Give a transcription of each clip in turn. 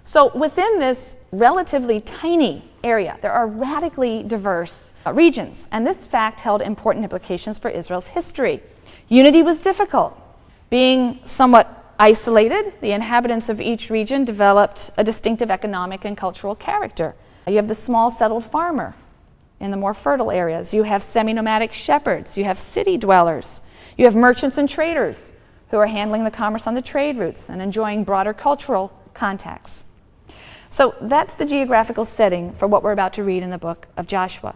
So within this relatively tiny area, there are radically diverse regions, and this fact held important implications for Israel's history. Unity was difficult. Being somewhat isolated, the inhabitants of each region developed a distinctive economic and cultural character. You have the small settled farmer in the more fertile areas. You have semi-nomadic shepherds. You have city dwellers. You have merchants and traders who are handling the commerce on the trade routes and enjoying broader cultural contacts. So that's the geographical setting for what we're about to read in the book of Joshua.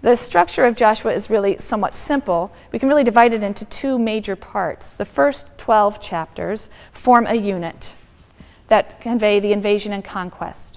The structure of Joshua is really somewhat simple. We can really divide it into two major parts. The first 12 chapters form a unit that convey the invasion and conquest.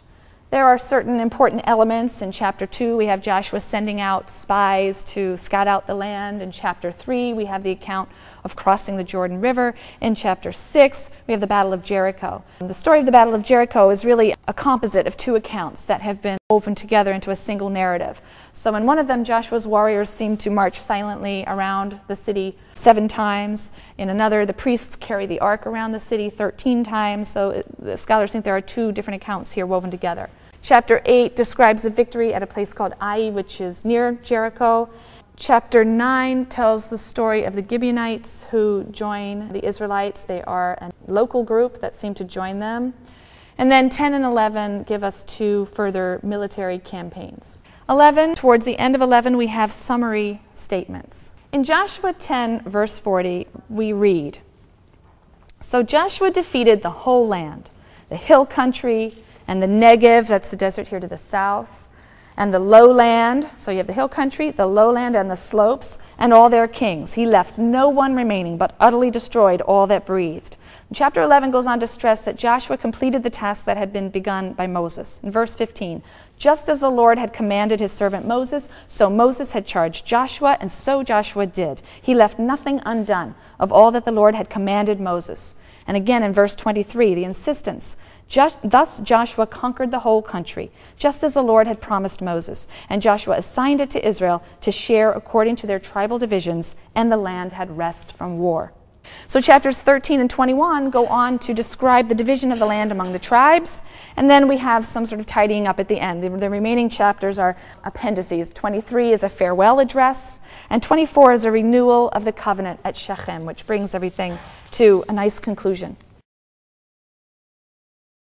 There are certain important elements. In chapter 2, we have Joshua sending out spies to scout out the land. In chapter 3, we have the account of crossing the Jordan River. In chapter 6, we have the Battle of Jericho. The story of the Battle of Jericho is really a composite of two accounts that have been woven together into a single narrative. So in one of them, Joshua's warriors seem to march silently around the city 7 times. In another, the priests carry the ark around the city 13 times. So the scholars think there are 2 different accounts here woven together. Chapter 8 describes a victory at a place called Ai, which is near Jericho. Chapter 9 tells the story of the Gibeonites who join the Israelites. They are a local group that seem to join them. And then 10 and 11 give us 2 further military campaigns. 11, towards the end of 11, we have summary statements. In Joshua 10, verse 40, we read, "So Joshua defeated the whole land, the hill country, and the Negev," that's the desert here to the south, "and the lowland," so you have the hill country, the lowland, and the slopes, "and all their kings. He left no one remaining, but utterly destroyed all that breathed." Chapter 11 goes on to stress that Joshua completed the task that had been begun by Moses. In verse 15, "Just as the Lord had commanded his servant Moses, so Moses had charged Joshua, and so Joshua did. He left nothing undone of all that the Lord had commanded Moses." And again in verse 23, the insistence, "Thus Joshua conquered the whole country, just as the Lord had promised Moses. And Joshua assigned it to Israel to share according to their tribal divisions, and the land had rest from war." So chapters 13 and 21 go on to describe the division of the land among the tribes, and then we have some sort of tidying up at the end. The remaining chapters are appendices. 23 is a farewell address, and 24 is a renewal of the covenant at Shechem, which brings everything to a nice conclusion.